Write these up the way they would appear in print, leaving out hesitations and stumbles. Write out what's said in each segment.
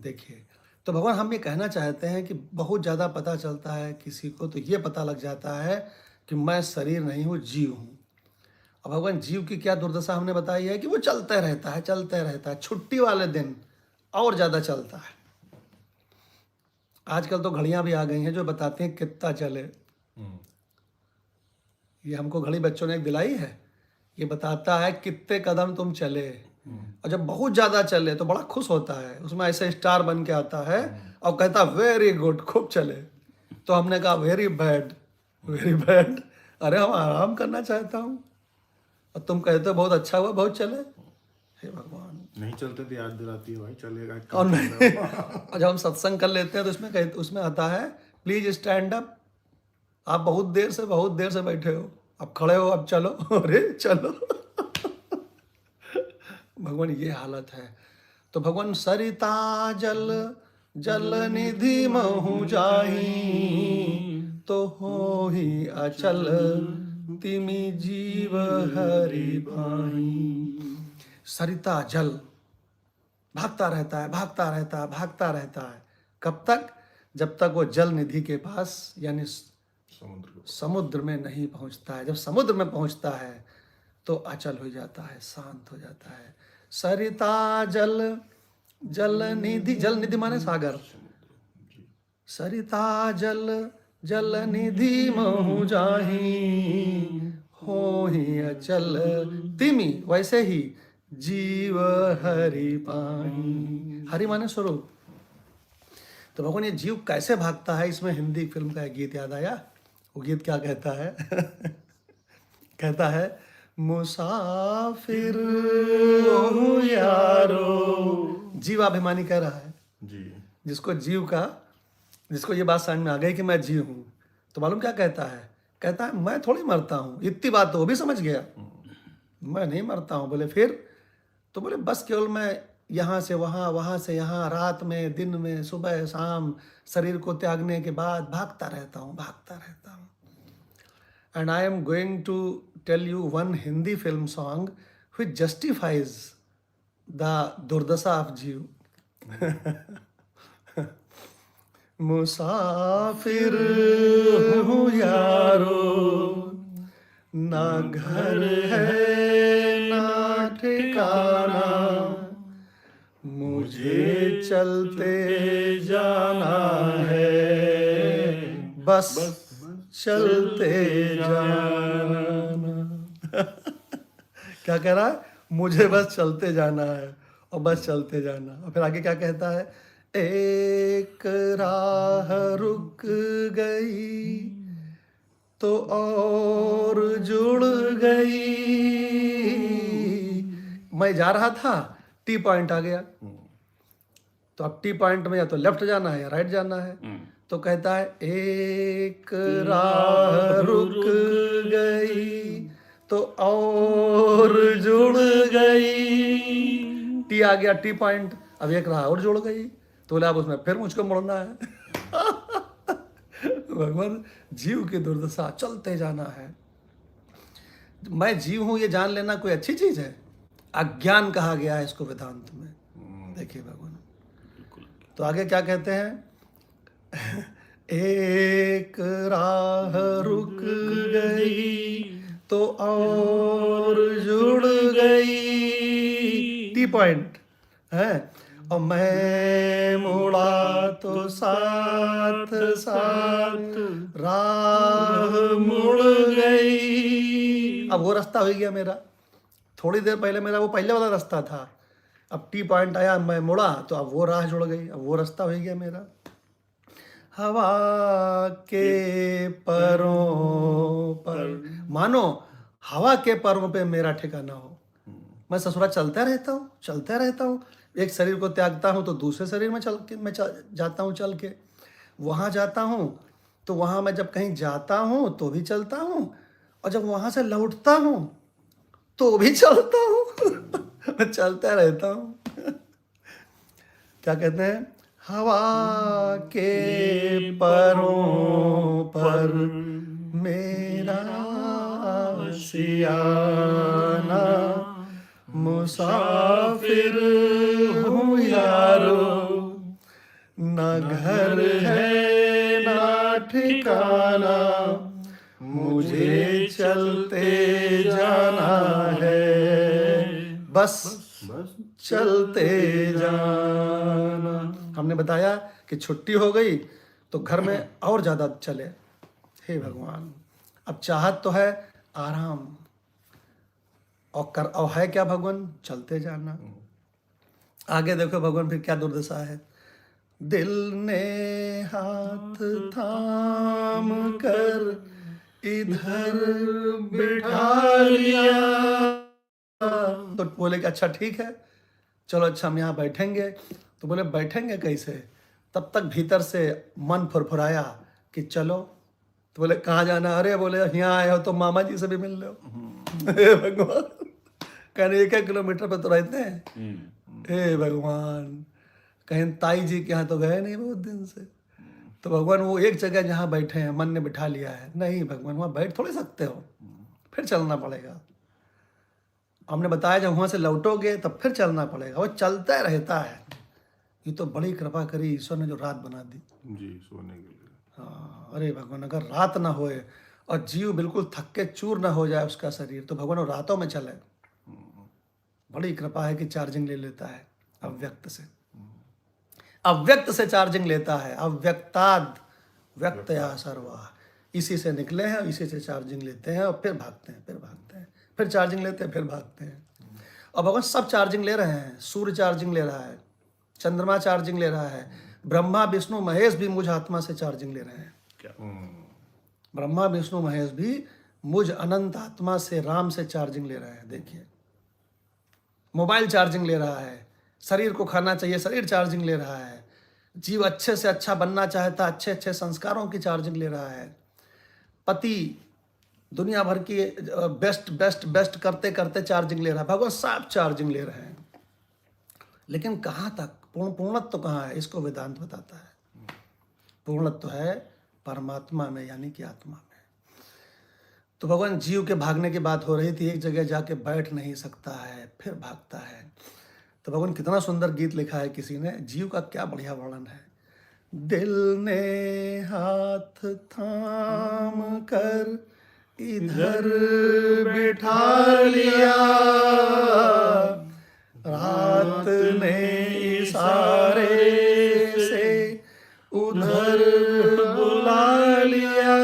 देखिए, तो भगवान हम ये कहना चाहते हैं कि बहुत ज़्यादा पता चलता है किसी को तो ये पता लग जाता है कि मैं शरीर नहीं हूँ, जीव हूँ। और भगवान जीव की क्या दुर्दशा हमने बताई है कि वो चलते रहता है, चलते रहता है। छुट्टी वाले दिन और ज़्यादा चलता है। आजकल तो घड़ियां भी आ गई हैं जो बताती हैं कितना चले। ये हमको घड़ी बच्चों ने एक दिलाई है। ये बताता है कितने कदम तुम चले। और जब बहुत ज़्यादा चले तो बड़ा खुश होता है, उसमें ऐसे स्टार बन के आता है और कहता वेरी गुड, खूब चले। तो हमने कहा वेरी बैड, वेरी बैड। अरे हम आराम करना चाहता हूँ और तुम कहते हो बहुत अच्छा हुआ, बहुत चले। हे भगवान, नहीं चलते तो याद दिलाती है भाई चलेगा और कम चल नहीं। रहा हो। और जब हम सत्संग कर लेते हैं तो उसमें आता है प्लीज स्टैंड अप। आप बहुत देर से बैठे हो, अब खड़े हो, अब चलो। अरे चलो। भगवान ये हालत है। तो भगवान सरिता जल जल निधि महु जाही, तो हो ही अचल तिमि जीव हरि भाई। सरिता जल भागता रहता है, भागता रहता है, भागता रहता है। कब तक? जब तक वो जल निधि के पास यानी समुद्र में नहीं पहुंचता है। जब समुद्र में पहुंचता है तो अचल हो जाता है, शांत हो जाता है। सरिता जल जल निधि, जल निधि माने सागर। सरिता जल जल निधि महु जाही, हो ही अचल तिमि, वैसे ही जीव हरि पाही। हरि माने स्वरूप। तो भगवान ये जीव कैसे भागता है, इसमें हिंदी फिल्म का एक गीत याद आया। वो गीत क्या कहता है? कहता है मुसाफिर ओ यारो। जीवाभिमानी कह रहा है जी। जिसको ये बात समझ में आ गई कि मैं जीव हूँ, तो मालूम क्या कहता है? कहता है मैं थोड़ी मरता हूँ। इतनी बात तो वो भी समझ गया, मैं नहीं मरता हूँ। बोले फिर? तो बोले बस केवल मैं यहाँ से वहाँ, वहाँ से यहाँ, रात में, दिन में, सुबह शाम, शरीर को त्यागने के बाद भागता रहता हूँ, भागता रहता हूँ। And I am going to tell you one Hindi film song which justifies the दुर्दशा of जीव। मुसाफिर हूँ यारो, ना घर है ना ठिकाना, मुझे चलते जाना है, बस चलते जाना। क्या कह रहा है? मुझे बस चलते जाना है और बस चलते जाना। और फिर आगे क्या कहता है? एक राह रुक गई तो और जुड़ गई। मैं जा रहा था, टी पॉइंट आ गया, तो अब टी पॉइंट में या तो लेफ्ट जाना है या राइट जाना है। तो कहता है एक राह रुक गई तो और जुड़ गई। टी आ गया, टी पॉइंट, अब एक राह और जुड़ गई। तो बोले अब उसमें फिर मुझको मुड़ना है। भगवान जीव की दुर्दशा, चलते जाना है। मैं जीव हूं ये जान लेना कोई अच्छी चीज है? अज्ञान कहा गया है इसको वेदांत में। देखिए भगवान, तो आगे क्या कहते हैं? एक राह रुक गई तो और जुड़ गई, टी पॉइंट है। और मैं मुड़ा तो साथ साथ राह मुड़ गई। अब वो रास्ता हो गया मेरा। थोड़ी देर पहले मेरा वो पहले वाला रास्ता था, अब टी पॉइंट आया, मैं मुड़ा तो अब वो राह जुड़ गई, अब वो रास्ता हो गया मेरा। हवा के परों पर, मानो हवा के परों पे मेरा ठिकाना हो। मैं ससुरा चलता रहता हूँ, चलता रहता हूँ। एक शरीर को त्यागता हूँ तो दूसरे शरीर में जाता हूँ, चल के वहाँ जाता हूँ। तो वहाँ मैं जब कहीं जाता हूँ तो भी चलता हूँ, और जब वहाँ से लौटता हूँ तो भी चलता हूँ। मैं चलता रहता हूँ। क्या कहते हैं? हवा के परों पर मेरा सियाना, मुसाफिर हूँ यारो, न घर है ना ठिकाना, मुझे चलते जाना है, बस बस चलते जाना। हमने बताया कि छुट्टी हो गई तो घर में और ज्यादा चले। हे भगवान, अब चाहत तो है आराम, और है क्या भगवान? चलते जाना। आगे देखो भगवान फिर क्या दुर्दशा है। दिल ने हाथ थाम कर इधर बिठा लिया, तो बोले कि अच्छा ठीक है, चलो अच्छा हम यहाँ बैठेंगे। तो बोले बैठेंगे कैसे? तब तक भीतर से मन फुरफुराया कि चलो। तो बोले कहाँ जाना? अरे बोले यहाँ आए हो तो मामा जी से भी मिल लो। हे भगवान, कहने 1-1 किलोमीटर पे तो रहते हैं। हे भगवान, कहीं ताई जी के यहाँ तो गए नहीं बहुत दिन से। तो भगवान वो एक जगह जहाँ बैठे हैं मन ने बिठा लिया है। नहीं भगवान, वहाँ बैठ थोड़े सकते हो, फिर चलना पड़ेगा। हमने बताया जब वहाँ से लौटोगे तब फिर चलना पड़ेगा, वो चलता रहता है। ये तो बड़ी कृपा करी ईश्वर ने जो रात बना दी। जी, सोने के लिए। हाँ, अरे भगवान, अगर रात ना होए और जीव बिल्कुल थक के चूर ना हो जाए उसका शरीर, तो भगवान वो रातों में चले। बड़ी कृपा है कि चार्जिंग ले लेता है अव्यक्त से, अव्यक्त से चार्जिंग लेता है। अव्यक्ताद व्यक्तया सर्वा, इसी से निकले हैं, इसी से चार्जिंग लेते हैं और फिर भागते हैं, फिर भागते हैं, फिर चार्जिंग लेते हैं, फिर भागते हैं। और भगवान सब चार्जिंग ले रहे हैं। सूर्य चार्जिंग ले रहा है, चंद्रमा चार्जिंग ले रहा है, ब्रह्मा विष्णु महेश भी मुझ आत्मा से चार्जिंग ले रहे हैं। ब्रह्मा विष्णु महेश भी मुझ अनंत आत्मा से, राम से चार्जिंग ले रहे हैं। देखिए, मोबाइल चार्जिंग ले रहा है, शरीर को खाना चाहिए, शरीर चार्जिंग ले रहा है। जीव अच्छे से अच्छा बनना चाहता, अच्छे अच्छे संस्कारों की चार्जिंग ले रहा है। पति दुनिया भर की बेस्ट बेस्ट बेस्ट करते करते चार्जिंग ले रहा है। भगवान सब चार्जिंग ले रहे हैं, लेकिन कहाँ तक? पूर्णत्व कहाँ है? इसको वेदांत बताता है। पूर्णत्व है परमात्मा में, यानी कि आत्मा में। तो भगवान जीव के भागने की बात हो रही थी, एक जगह जाके बैठ नहीं सकता है, फिर भागता है। तो भगवान कितना सुंदर गीत लिखा है किसी ने, जीव का क्या बढ़िया वर्णन है। दिल ने हाथ थाम कर इधर बिठा लिया, रात ने इशारे से उधर बुला लिया।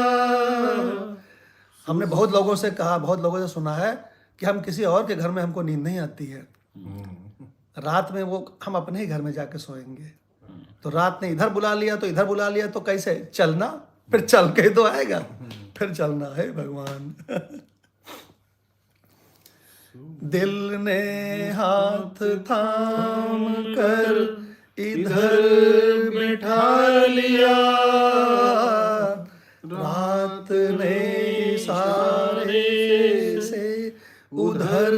हमने बहुत लोगों से कहा, बहुत लोगों से सुना है कि हम किसी और के घर में हमको नींद नहीं आती है, रात में वो हम अपने ही घर में जाके सोएंगे। तो रात ने इधर बुला लिया, तो इधर बुला लिया, तो कैसे चलना? फिर चल के तो आएगा, फिर चलना है भगवान। दिल ने हाथ थाम कर इधर बिठा लिया, रात ने इशारे से उधर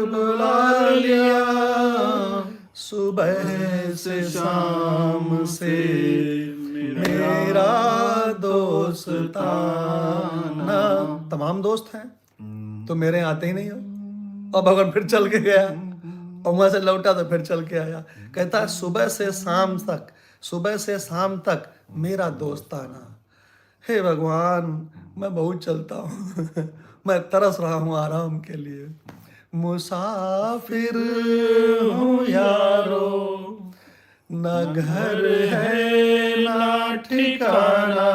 बुला लिया, सुबह से शाम से मेरा दोस्ताना। तमाम दोस्त हैं, तो मेरे आते ही नहीं हो। और भगवान फिर चल के गया, और वहां से लौटा तो फिर चल के आया। कहता है सुबह से शाम तक, सुबह से शाम तक मेरा दोस्ताना। हे भगवान, मैं बहुत चलता हूँ, मैं तरस रहा हूँ आराम के लिए। मुसाफिर हूँ यारो, न घर है ना ठिकाना,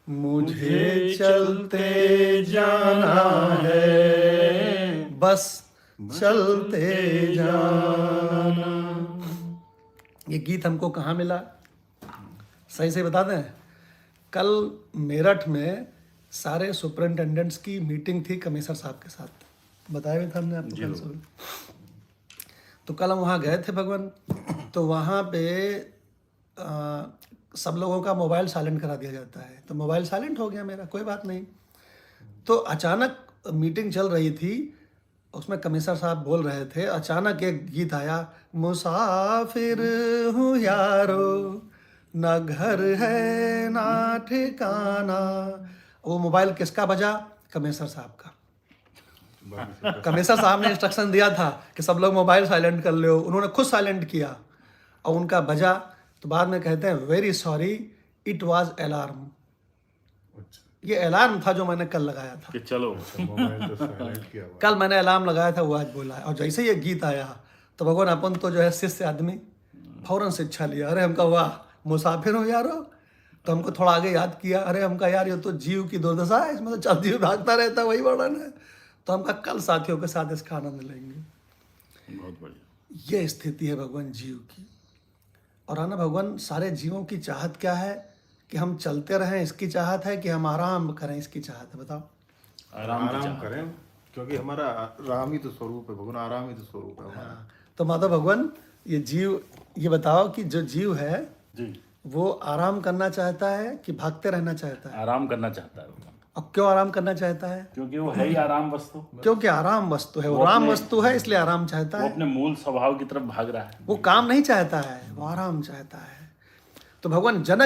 मुझे चलते जाना है, बस चलते जाना। ये गीत हमको कहाँ मिला? सही से बता दें, कल मेरठ में सारे सुपरिंटेंडेंट्स की मीटिंग थी कमिश्नर साहब के साथ, बताया भी था हमने आपको कल सुबह। तो कल हम वहाँ गए थे भगवान, तो वहाँ पे सब लोगों का मोबाइल साइलेंट करा दिया जाता है। तो मोबाइल साइलेंट हो गया मेरा, कोई बात नहीं। तो अचानक मीटिंग चल रही थी, उसमें कमिश्नर साहब बोल रहे थे, अचानक एक गीत आया, मुसाफिर हूँ यारो, न घर है ना ठिकाना। वो मोबाइल किसका बजा? कमिश्नर साहब का। कमिश्नर साहब ने इंस्ट्रक्शन दिया था कि सब लोग मोबाइल साइलेंट कर लो, उन्होंने खुद साइलेंट किया और उनका बजा। तो बाद में कहते हैं very sorry it was alarm, अच्छा, ये अलार्म था जो मैंने कल लगाया था। कि चलो मोबाइल तो साइलेंट किया हुआ कल मैंने अलार्म लगाया था, वो आज बोला है। और जैसे ये गीत आया तो भगवान अपन तो जो है शिष्य आदमी फौरन शिक्षा लिया। अरे हमका वाह मुसाफिर हो यारो, तो हमको थोड़ा आगे याद किया। अरे हमका यार ये तो जीव की दुर्दशा है, इसमें तो चल जीव भागता रहता है, वही वर्णन है। तो हमका कल साथियों के साथ इसका आनंद लेंगे। बहुत बढ़िया। ये स्थिति है भगवान जीव की। और है ना भगवान सारे जीवों की चाहत क्या है कि हम चलते रहें, इसकी चाहत है कि हम आराम करें, इसकी चाहत है। बताओ। आराम करें, क्योंकि हमारा राम ही तो स्वरूप है भगवान, आराम ही तो स्वरूप है हमारा। तो माता भगवान ये जीव, ये बताओ कि जो जीव है जी, वो आराम करना चाहता है कि भागते रहना चाहता है? आराम करना चाहता है वो, अब क्यों आराम करना चाहता है? क्योंकि वो है ही आराम वस्तु। क्योंकि आराम वस्तु है, वो राम वस्तु है, इसलिए आराम चाहता वो है। अपने मूल स्वभाव की तरफ भाग रहा है। वो काम नहीं चाहता है, वो आराम चाहता है। तो भगवान जनक